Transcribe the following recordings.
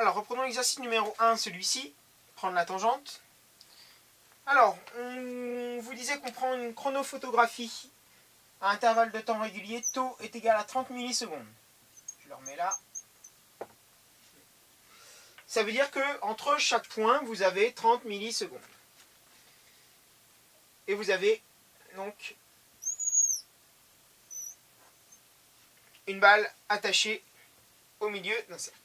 Alors, reprenons l'exercice numéro 1, celui-ci. Prendre la tangente. Alors, on vous disait qu'on prend une chronophotographie à intervalle de temps régulier. Taux est égal à 30 millisecondes. Je le remets là. Ça veut dire qu'entre chaque point, vous avez 30 millisecondes. Et vous avez donc une balle attachée au milieu d'un cercle.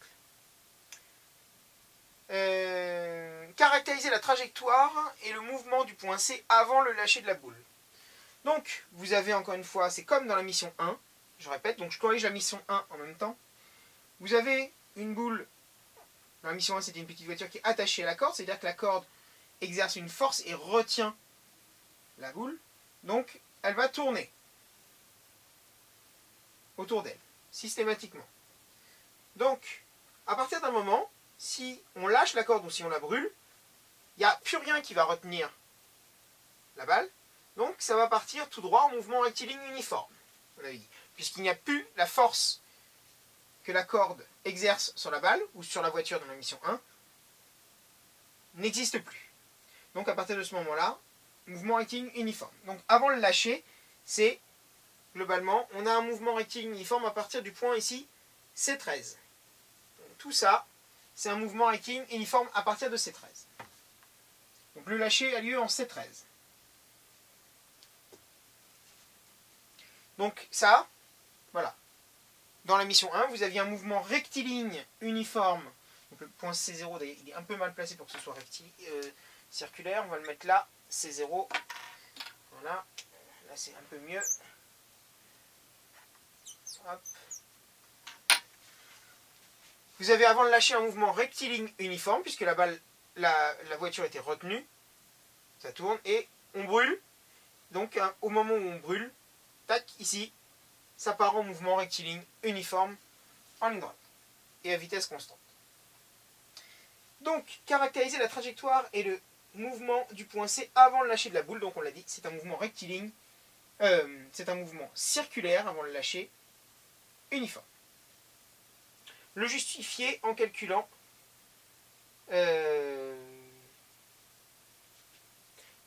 Caractériser la trajectoire et le mouvement du point C avant le lâcher de la boule. Donc, vous avez encore une fois, c'est comme dans la mission 1, je répète, donc je corrige la mission 1 en même temps. Vous avez une boule, dans la mission 1 c'était une petite voiture qui est attachée à la corde, c'est-à-dire que la corde exerce une force et retient la boule, donc elle va tourner autour d'elle, systématiquement. Donc, à partir d'un moment, si on lâche la corde ou si on la brûle, il n'y a plus rien qui va retenir la balle, donc ça va partir tout droit en mouvement rectiligne uniforme, puisqu'il n'y a plus la force que la corde exerce sur la balle, ou sur la voiture dans la mission 1, n'existe plus. Donc à partir de ce moment-là, mouvement rectiligne uniforme. Donc avant le lâcher, c'est globalement, on a un mouvement rectiligne uniforme à partir du point ici, C13. Donc, tout ça, c'est un mouvement rectiligne uniforme à partir de C13. Donc le lâcher a lieu en C13. Donc ça, voilà. Dans la mission 1, vous aviez un mouvement rectiligne uniforme. Donc le point C0, il est un peu mal placé pour que ce soit circulaire. On va le mettre là, C0. Voilà. Là, c'est un peu mieux. Hop. Vous avez avant le lâcher un mouvement rectiligne uniforme, puisque la balle, la voiture était retenue. Ça tourne et on brûle. Donc au moment où on brûle, tac, ici, ça part en mouvement rectiligne uniforme en ligne droite et à vitesse constante. Donc, caractériser la trajectoire et le mouvement du point C avant le lâcher de la boule. Donc on l'a dit, c'est un mouvement rectiligne, c'est un mouvement circulaire avant le lâcher uniforme. Le justifier en calculant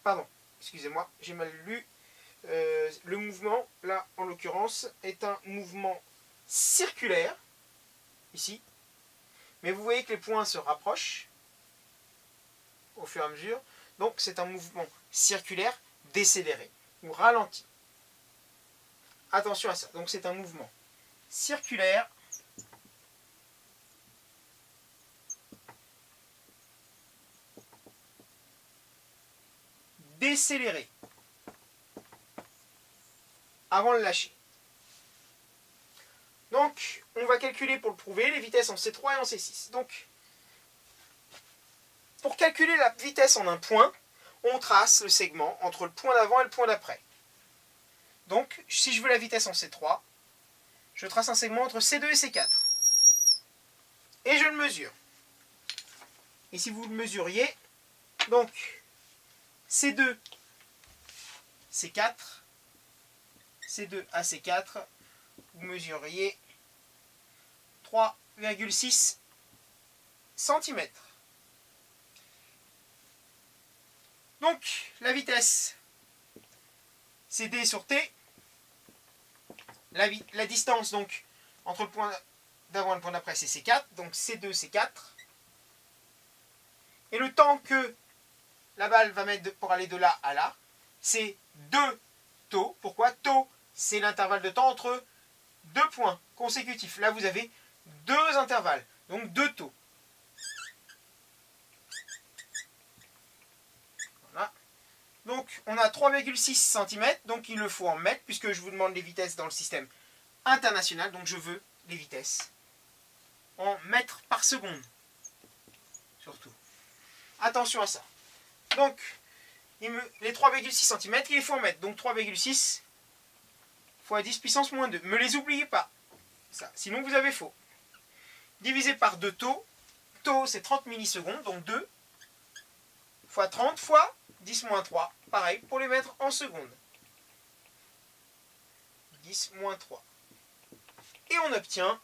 pardon, excusez-moi, j'ai mal lu. Le mouvement, là en l'occurrence, est un mouvement circulaire, ici, mais vous voyez que les points se rapprochent au fur et à mesure, donc c'est un mouvement circulaire décéléré ou ralenti. Attention à ça, donc c'est un mouvement circulaire décéléré avant le lâcher. Donc, on va calculer pour le prouver les vitesses en C3 et en C6. Donc, pour calculer la vitesse en un point, on trace le segment entre le point d'avant et le point d'après. Donc, si je veux la vitesse en C3, je trace un segment entre C2 et C4. Et je le mesure. Et si vous le mesuriez, donc, C2, C4, C2 à C4, vous mesuriez 3,6 cm. Donc, la vitesse, c'est D sur T. La distance, donc, entre le point d'avant et le point d'après, c'est C4. Donc, C2, C4. Et le temps que la balle va mettre pour aller de là à là, c'est 2 taux. Pourquoi? Taux, c'est l'intervalle de temps entre deux points consécutifs. Là, vous avez deux intervalles, donc 2 taux. Voilà. Donc, on a 3,6 cm, donc il le faut en mètres, puisque je vous demande les vitesses dans le système international, donc je veux les vitesses en mètres par seconde, surtout. Attention à ça. Donc, les 3,6 cm, il les faut en mètres, donc 3,6 fois 10 puissance moins 2. Ne les oubliez pas, ça, sinon vous avez faux. Divisé par 2 taux, taux c'est 30 millisecondes, donc 2 fois 30 fois 10 moins 3. Pareil pour les mettre en secondes. 10 moins 3. Et on obtient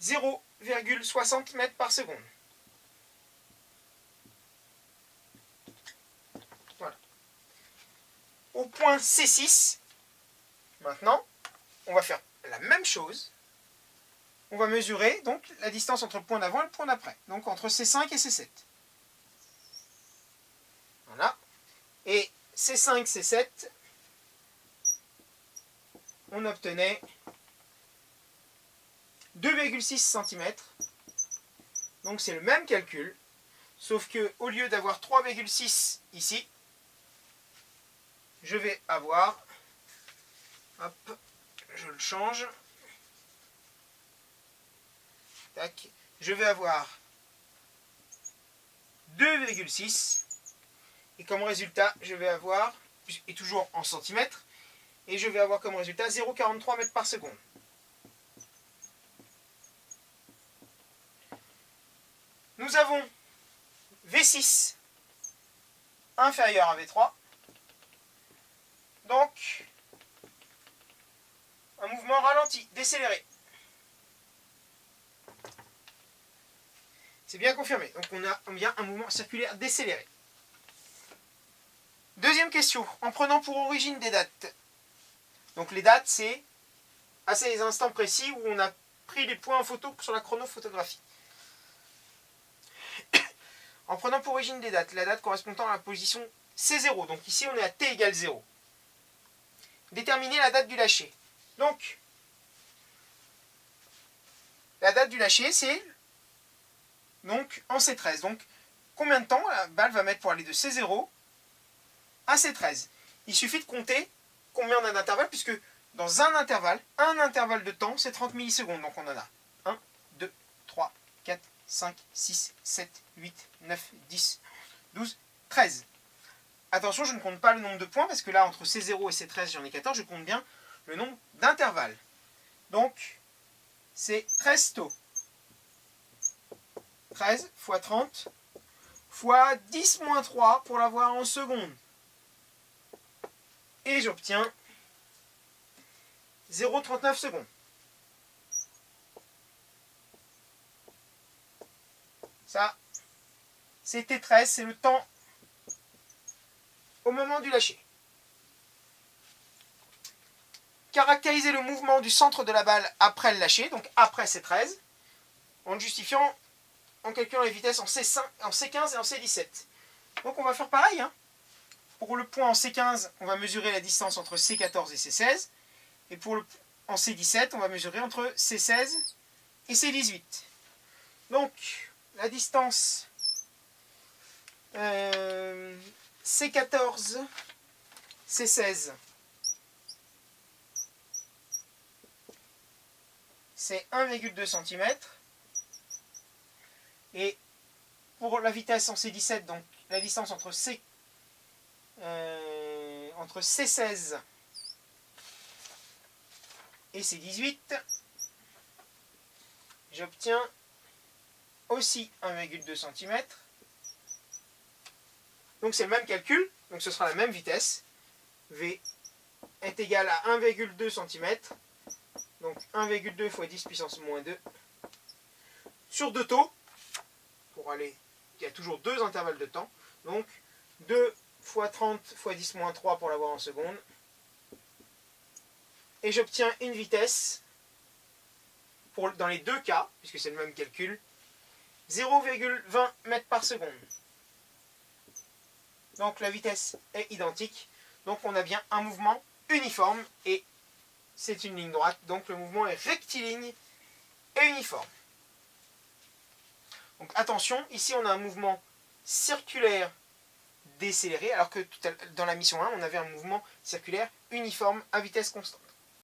0,60 mètres par seconde. Voilà. Au point C6, maintenant, on va faire la même chose. On va mesurer donc la distance entre le point d'avant et le point d'après. Donc entre C5 et C7. Voilà. Et C5, C7, on obtenait 2,6 cm. Donc c'est le même calcul, sauf que au lieu d'avoir 3,6 ici, je vais avoir, hop, je le change, tac, je vais avoir 2,6 et comme résultat, je vais avoir, et toujours en centimètres, et je vais avoir comme résultat 0,43 mètres par seconde. Nous avons V6 inférieur à V3, donc un mouvement ralenti, décéléré. C'est bien confirmé, donc on a bien un mouvement circulaire décéléré. Deuxième question, en prenant pour origine des dates. Donc les dates, c'est à ces instants précis où on a pris les points en photo sur la chronophotographie. En prenant pour origine des dates, la date correspondant à la position C0. Donc ici, on est à T égale 0. Déterminer la date du lâcher. Donc, la date du lâcher, c'est donc en C13. Donc, combien de temps la balle va mettre pour aller de C0 à C13? Il suffit de compter combien on a d'intervalles, puisque dans un intervalle de temps, c'est 30 millisecondes. Donc, on en a 1, 2, 3, 4, 5, 6, 7, 8, 9, 10, 12, 13. Attention, je ne compte pas le nombre de points, parce que là, entre C0 et C13, j'en ai 14, je compte bien le nombre d'intervalles. Donc, c'est 13 taux. 13 fois 30 fois 10 moins 3 pour l'avoir en secondes. Et j'obtiens 0,39 secondes. Ça, c'est T13, c'est le temps au moment du lâcher. Caractériser le mouvement du centre de la balle après le lâcher, donc après C13, en justifiant, en calculant les vitesses en C5, en C15 et en C17. Donc on va faire pareil. Pour le point en C15, on va mesurer la distance entre C14 et C16. Et en C17, on va mesurer entre C16 et C18. Donc, la distance C14, C16, c'est 1,2 cm. Et pour la vitesse en C17, donc la distance entre C16 et C18, j'obtiens aussi 1,2 cm. Donc c'est le même calcul, donc ce sera la même vitesse. V est égal à 1,2 cm, donc 1,2 fois 10 puissance moins 2, sur 2 taux, pour aller, il y a toujours 2 intervalles de temps, donc 2 fois 30 fois 10 moins 3 pour l'avoir en secondes, et j'obtiens une vitesse, dans les deux cas, puisque c'est le même calcul, 0,20 mètres par seconde. Donc la vitesse est identique, donc on a bien un mouvement uniforme, et c'est une ligne droite, donc le mouvement est rectiligne et uniforme. Donc attention, ici on a un mouvement circulaire décéléré, alors que dans la mission 1, on avait un mouvement circulaire uniforme à vitesse constante.